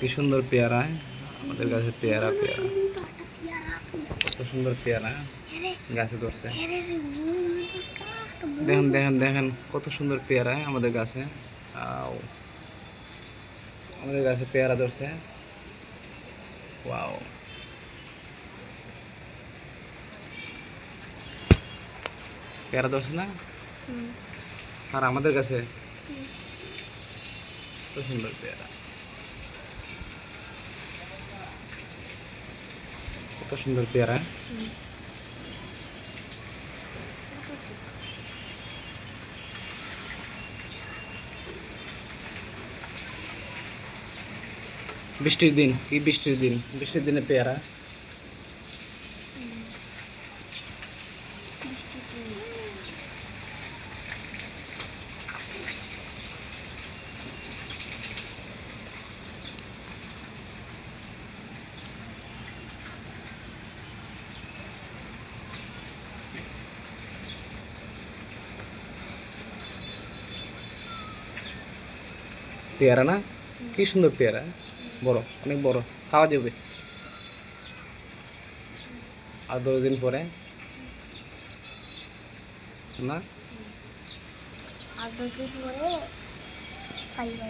কি সুন্দর পেয়ারা আমাদের গাছে, পেয়ারা পেয়ারা কত সুন্দর পেয়ারা গাছে ধরছে। দেখেন দেখেন দেখেন কত সুন্দর পেয়ারা আমাদের গাছে। আমাদের গাছে পেয়ারা ধরছে। ওয়াও, পেয়ারা ধরছে না? আর আমাদের কাছে কত সুন্দর পেয়ারা, কত সুন্দর পেয়ারা। বৃষ্টির দিন, কি বৃষ্টির দিন, বৃষ্টির দিনে পেয়ারা। পেয়ারা না, কি সুন্দর পেয়ারা, বড়, অনেক বড়, খাওয়া যাবে আর 10 দিন পরে না। আর 2 দিন পরে খাইবে।